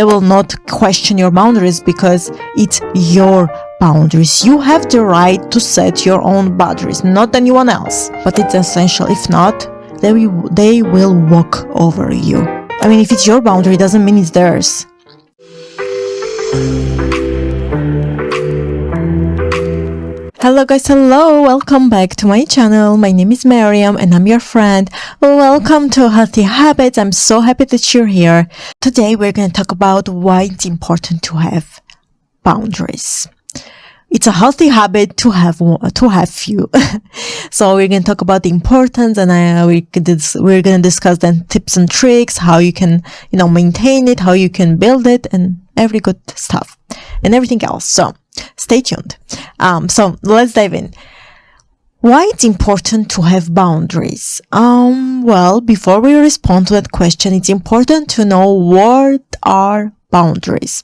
They will not question your boundaries because it's your boundaries. You have the right to set your own boundaries, not anyone else. But it's essential. If not, they will walk over you. I mean, if it's your boundary, it doesn't mean it's theirs. Hello guys, hello, welcome back to my channel. My name is Miriam and I'm your friend. Welcome to Healthy Habits. I'm so happy that you're here. Today we're going to talk about why it's important to have boundaries. It's a healthy habit to have few. So we're going to talk about the importance, and we're going to discuss then tips and tricks, how you can, maintain it, how you can build it, and every good stuff and everything else. So stay tuned. So let's dive in. Why it's important to have boundaries? Well, before we respond to that question, it's important to know what are boundaries.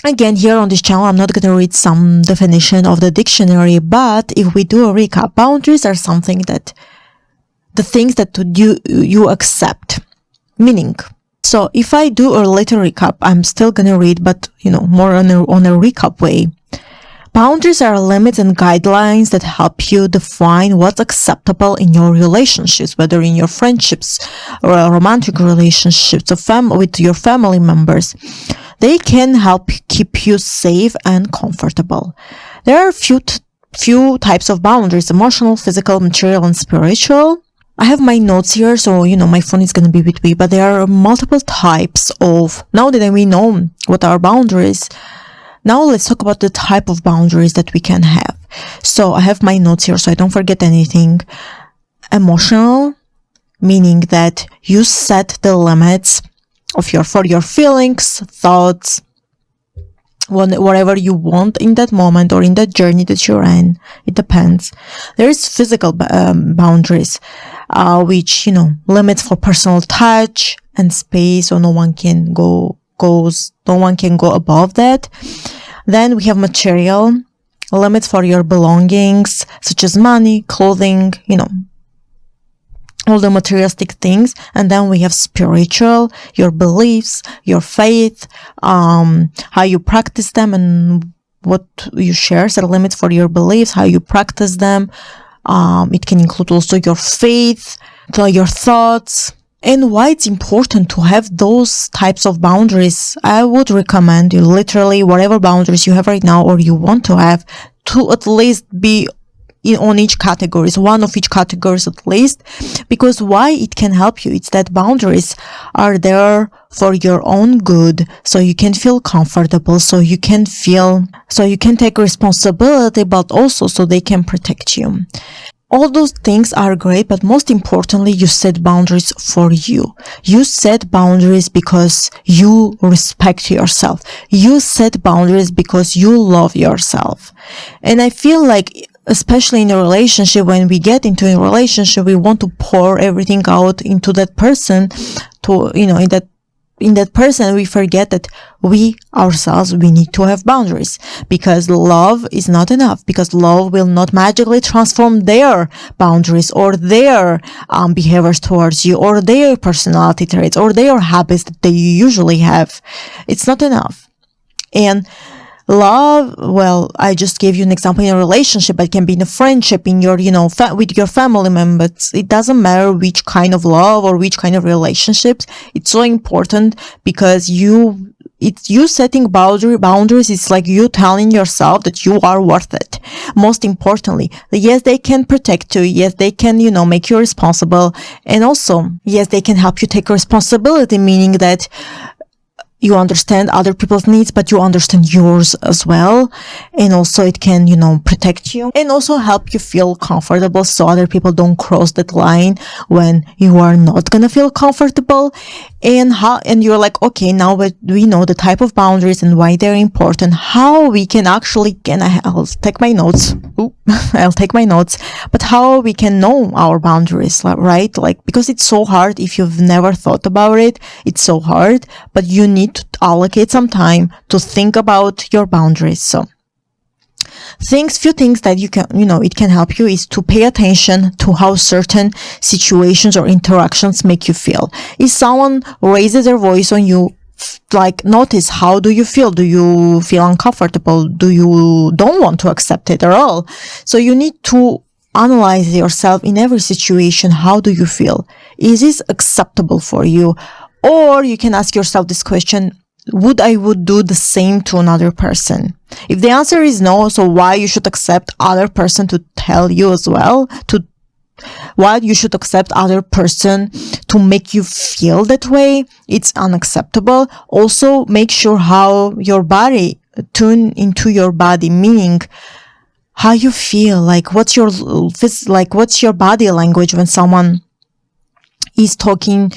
Again, here on this channel, I'm not going to read some definition of the dictionary, but if we do a recap, boundaries are something that the things that you accept. Meaning, so if I do a later recap, I'm still going to read, but more on a recap way. Boundaries are limits and guidelines that help you define what's acceptable in your relationships, whether in your friendships or romantic relationships or with your family members. They can help keep you safe and comfortable. There are a few types of boundaries: emotional, physical, material, and spiritual. I have my notes here, so my phone is going to be with me, but there are multiple types of, now that we know what are boundaries, now let's talk about the type of boundaries that we can have. So I have my notes here so I don't forget anything. Emotional, meaning that you set the limits for your feelings, thoughts, whatever you want in that moment or in that journey that you're in. It depends. There is physical boundaries, which limits for personal touch and space, so no one can go above that. Then we have material limits for your belongings, such as money, clothing, all the materialistic things. And then we have spiritual, your beliefs, your faith, how you practice them and what you share. So limits for your beliefs, how you practice them. It can include also your faith, your thoughts. And why it's important to have those types of boundaries, I would recommend you literally whatever boundaries you have right now or you want to have, to at least be on each categories, one of each categories at least, because why it can help you, it's that boundaries are there for your own good, so you can feel comfortable, so you can take responsibility, but also so they can protect you. All those things are great, but most importantly, you set boundaries for you. You set boundaries because you respect yourself. You set boundaries because you love yourself. And I feel like, especially in a relationship, when we get into a relationship, we want to pour everything out into that person, in that person, we forget that we ourselves, we need to have boundaries, because love is not enough, because love will not magically transform their boundaries or their behaviors towards you or their personality traits or their habits that they usually have. It's not enough. And love, well, I just gave you an example in a relationship, but it can be in a friendship, in your, with your family members. It doesn't matter which kind of love or which kind of relationships. It's so important because it's you setting boundaries. It's like you telling yourself that you are worth it. Most importantly, yes, they can protect you. Yes, they can, make you responsible. And also, yes, they can help you take responsibility, meaning that you understand other people's needs, but you understand yours as well. And also it can, protect you and also help you feel comfortable so other people don't cross that line when you are not gonna feel comfortable. And you're like, okay, now we know the type of boundaries and why they're important, how we can actually, I'll take my notes. I'll take my notes, but how we can know our boundaries, right? Because it's so hard. If you've never thought about it, it's so hard, but you need to allocate some time to think about your boundaries. So few things that you can, it can help you is to pay attention to how certain situations or interactions make you feel. If someone raises their voice on you, like notice, how do you feel? Do you feel uncomfortable? Do you don't want to accept it at all? So you need to analyze yourself in every situation. How do you feel? Is this acceptable for you? Or you can ask yourself this question: would do the same to another person? If the answer is no, so why you should accept other person to tell you as well, to why you should accept other person to make you feel that way? It's unacceptable. Also, make sure how your body, tune into your body, meaning how you feel, like what's your body language when someone is talking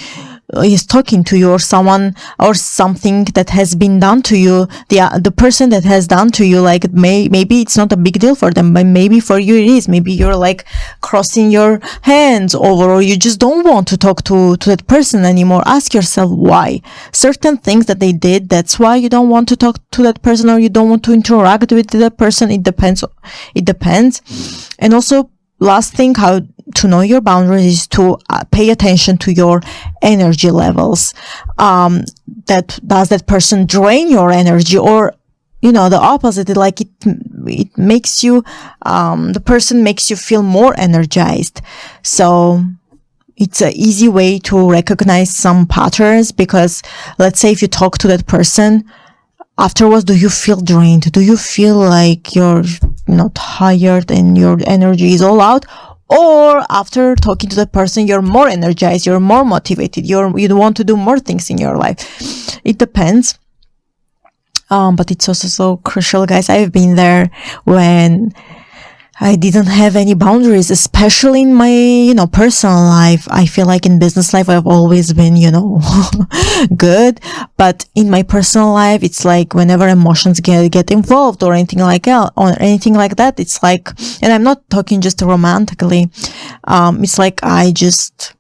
to you, or someone or something that has been done to you. The person that has done to you, like maybe it's not a big deal for them, but maybe for you it is. Maybe you're like crossing your hands over, or you just don't want to talk to that person anymore. Ask yourself why. Certain things that they did, that's why you don't want to talk to that person, or you don't want to interact with that person. It depends. And also, last thing, how to know your boundaries is to pay attention to your energy levels. That does that person drain your energy, or the opposite? Like it makes you, the person makes you feel more energized. So it's an easy way to recognize some patterns, because let's say if you talk to that person, afterwards, do you feel drained? Do you feel like you're tired and your energy is all out? Or after talking to the person, you're more energized, you're more motivated, you want to do more things in your life. It depends. But it's also so crucial, guys. I've been there when I didn't have any boundaries, especially in my, personal life. I feel like in business life, I've always been, good. But in my personal life, it's like whenever emotions get involved or anything like that, it's like, and I'm not talking just romantically. It's like I just,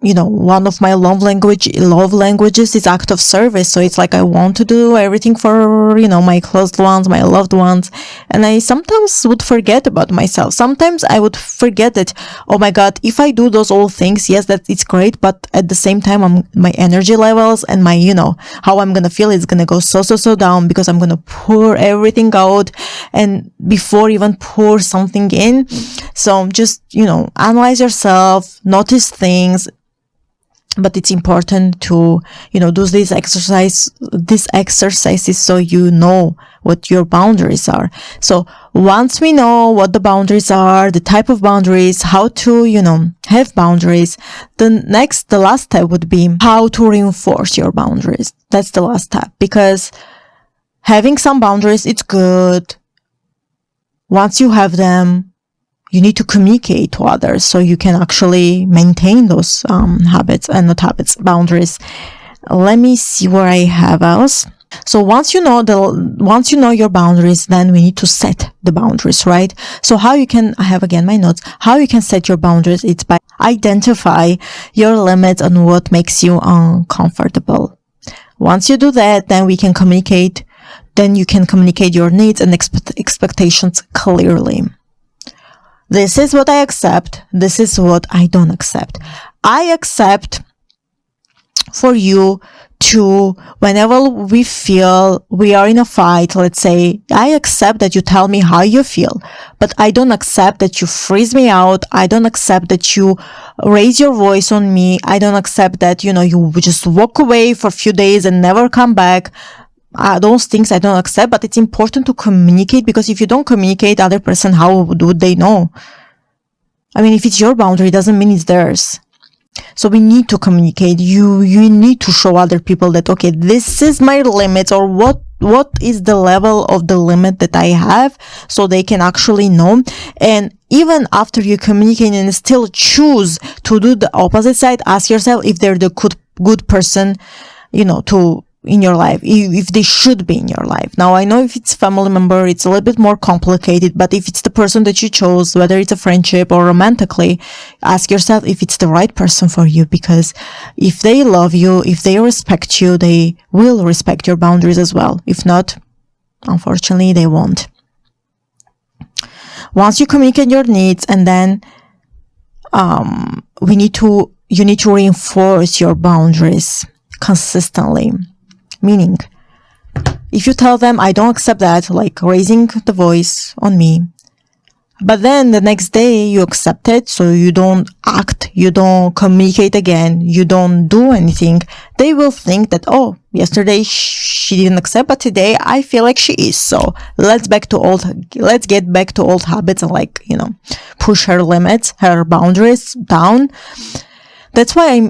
one of my love languages is act of service. So it's like I want to do everything for, my close ones, my loved ones. And I sometimes would forget about myself. Sometimes I would forget that, oh my God, if I do those all things, yes, that it's great. But at the same time, my energy levels and my, how I'm going to feel is going to go so down, because I'm going to pour everything out and before even pour something in. So just, analyze yourself, notice things. But it's important to, do these exercises so you know what your boundaries are. So once we know what the boundaries are, the type of boundaries, how to, have boundaries, the last step would be how to reinforce your boundaries. That's the last step, because having some boundaries, it's good. Once you have them, you need to communicate to others so you can actually maintain those boundaries. Let me see where I have else. So once you know your boundaries, then we need to set the boundaries, right? So I have again my notes. How you can set your boundaries? It's by identify your limits and what makes you uncomfortable. Once you do that, then we can communicate. Then you can communicate your needs and expectations clearly. This is what I accept. This is what I don't accept. I accept for you to, whenever we feel we are in a fight, let's say, I accept that you tell me how you feel, but I don't accept that you freeze me out. I don't accept that you raise your voice on me. I don't accept that, you just walk away for a few days and never come back. Those things I don't accept, but it's important to communicate, because if you don't communicate, other person, how would they know? I mean, if it's your boundary, it doesn't mean it's theirs. So we need to communicate. You need to show other people that, okay, this is my limit, or what is the level of the limit that I have, so they can actually know. And even after you communicate and still choose to do the opposite side, ask yourself if they're the good person, in your life, if they should be in your life. Now, I know if it's family member, it's a little bit more complicated, but if it's the person that you chose, whether it's a friendship or romantically, ask yourself if it's the right person for you, because if they love you, if they respect you, they will respect your boundaries as well. If not, unfortunately, they won't. Once you communicate your needs, and then you need to reinforce your boundaries consistently. Meaning, if you tell them, I don't accept that, like raising the voice on me, but then the next day you accept it, so you don't act, you don't communicate again, you don't do anything, they will think that, oh, yesterday she didn't accept, but today I feel like she is. So let's get back to old habits and, like, push her limits, her boundaries down. That's why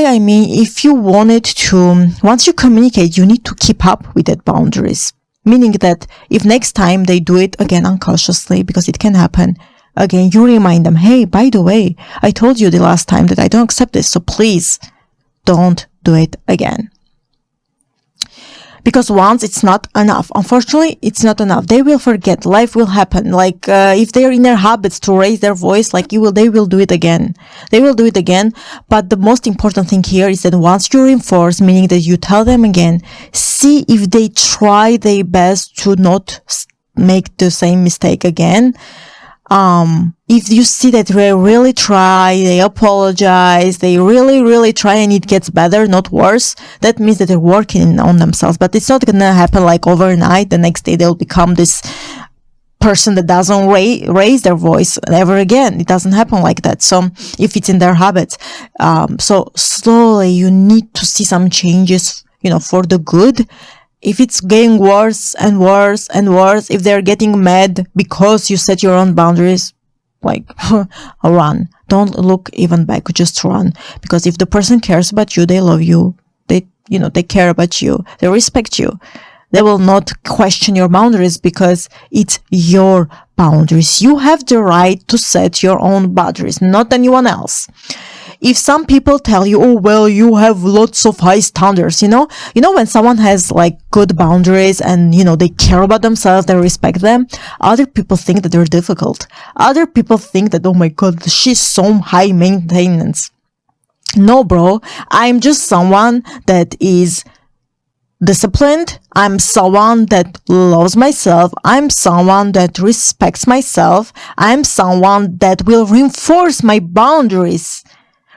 I mean, if you wanted to, once you communicate, you need to keep up with that boundaries. Meaning that if next time they do it again unconsciously, because it can happen, again, you remind them, hey, by the way, I told you the last time that I don't accept this, so please don't do it again. Because once it's not enough. Unfortunately, it's not enough. They will forget. Life will happen. Like, if they're in their habits to raise their voice, like they will do it again. They will do it again. But the most important thing here is that once you reinforce, meaning that you tell them again, see if they try their best to not make the same mistake again. If you see that they really try, they apologize, they really try, and it gets better, not worse, that means that they're working on themselves. But it's not gonna happen like overnight. The next day they'll become this person that doesn't raise their voice ever again. It doesn't happen like that. So if it's in their habits, so slowly you need to see some changes, for the good. If it's getting worse and worse and worse, if they're getting mad because you set your own boundaries, like, run. Don't look even back, just run. Because if the person cares about you, they love you, they care about you, they respect you, they will not question your boundaries because it's your boundaries. You have the right to set your own boundaries, not anyone else. If some people tell you, oh, well, you have lots of high standards, when someone has like good boundaries and, they care about themselves, they respect them, other people think that they're difficult. Other people think that, oh my God, she's so high maintenance. No, bro, I'm just someone that is disciplined. I'm someone that loves myself. I'm someone that respects myself. I'm someone that will reinforce my boundaries.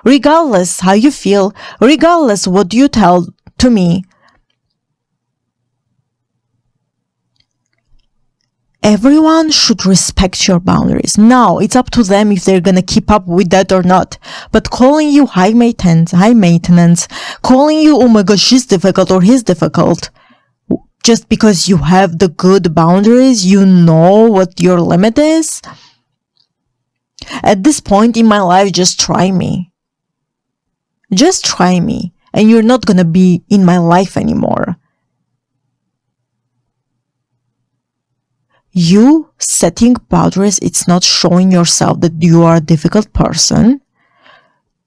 Regardless how you feel, regardless what you tell to me, everyone should respect your boundaries. Now, it's up to them if they're gonna keep up with that or not. But calling you high maintenance, calling you, oh my gosh, she's difficult or he's difficult, just because you have the good boundaries, you know what your limit is. At this point in my life, just try me. Just try me, and you're not gonna be in my life anymore. You setting boundaries, it's not showing yourself that you are a difficult person.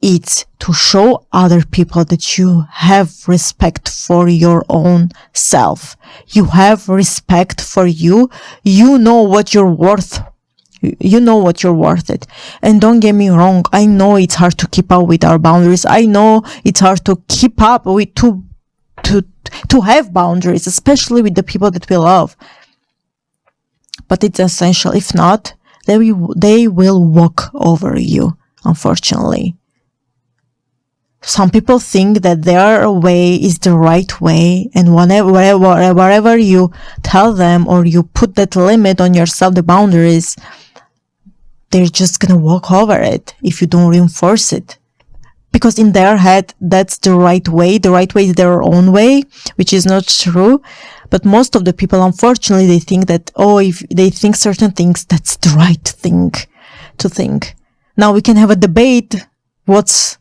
It's to show other people that you have respect for your own self. You have respect for you. You know what you're worth. You know what you're worth it. And don't get me wrong, I know it's hard to keep up with our boundaries. I know it's hard to keep up with, to have boundaries, especially with the people that we love. But it's essential. If not, they will walk over you, unfortunately. Some people think that their way is the right way, and wherever you tell them or you put that limit on yourself, the boundaries, they're just gonna walk over it if you don't reinforce it. Because in their head, that's the right way. The right way is their own way, which is not true. But most of the people, unfortunately, they think that, if they think certain things, that's the right thing to think. Now we can have a debate. Do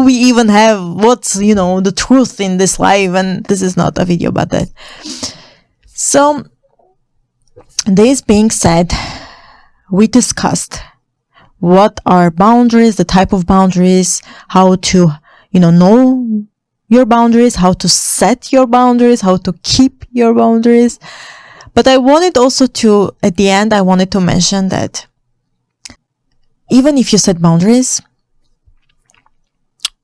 we even have what's the truth in this life? And this is not a video about that. So this being said, we discussed what are boundaries, the type of boundaries, how to know your boundaries, how to set your boundaries, how to keep your boundaries. But I wanted also to, at the end, I wanted to mention that even if you set boundaries,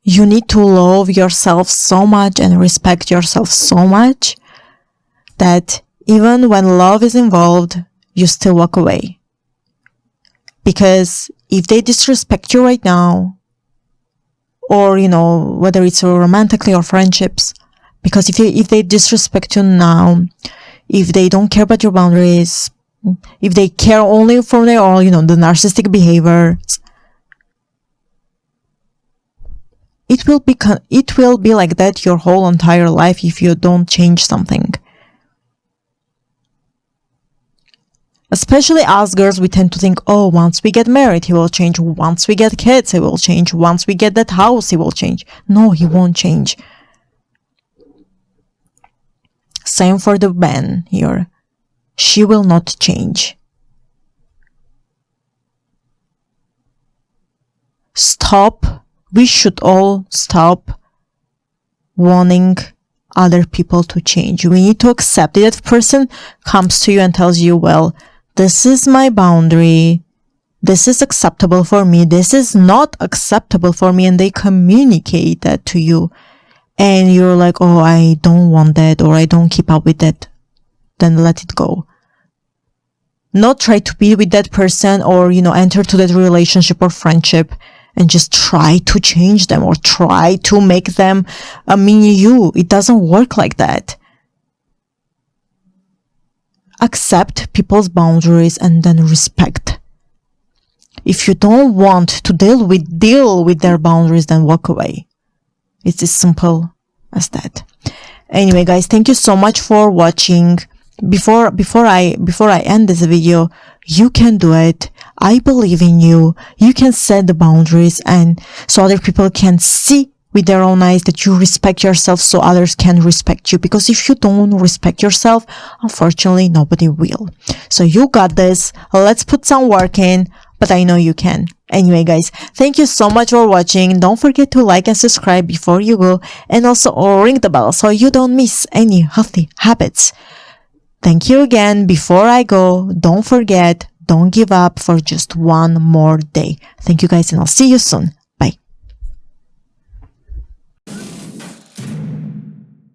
you need to love yourself so much and respect yourself so much that even when love is involved, you still walk away. Because if they disrespect you right now, or, you know, whether it's romantically or friendships. Because if they disrespect you now, if they don't care about your boundaries, if they care only for their own, you know, the narcissistic behavior, it will be like that your whole entire life if you don't change something. Especially us girls, we tend to think, oh, once we get married, he will change. Once we get kids, he will change. Once we get that house, he will change. No, he won't change. Same for the man here. She will not change. Stop. We should all stop wanting other people to change. We need to accept it. If a person comes to you and tells you, well, this is my boundary, this is acceptable for me, this is not acceptable for me, and they communicate that to you, and you're like, oh, I don't want that, or I don't keep up with that, then let it go. Not try to be with that person, or, you know, enter to that relationship or friendship and just try to change them or try to make them a mini you. It doesn't work like that. Accept people's boundaries and then respect. If you don't want to deal with their boundaries, then walk away. It's as simple as that. Anyway, guys, thank you so much for watching. Before I end this video, you can do it. I believe in you. You can set the boundaries, and so other people can see with their own eyes that you respect yourself, so others can respect you. Because if you don't respect yourself, unfortunately, nobody will. So you got this. Let's put some work in, but I know you can. Anyway, guys, thank you so much for watching. Don't forget to like and subscribe before you go, and also ring the bell so you don't miss any healthy habits. Thank you again. Before I go, don't forget, don't give up for just one more day. Thank you, guys, and I'll see you soon.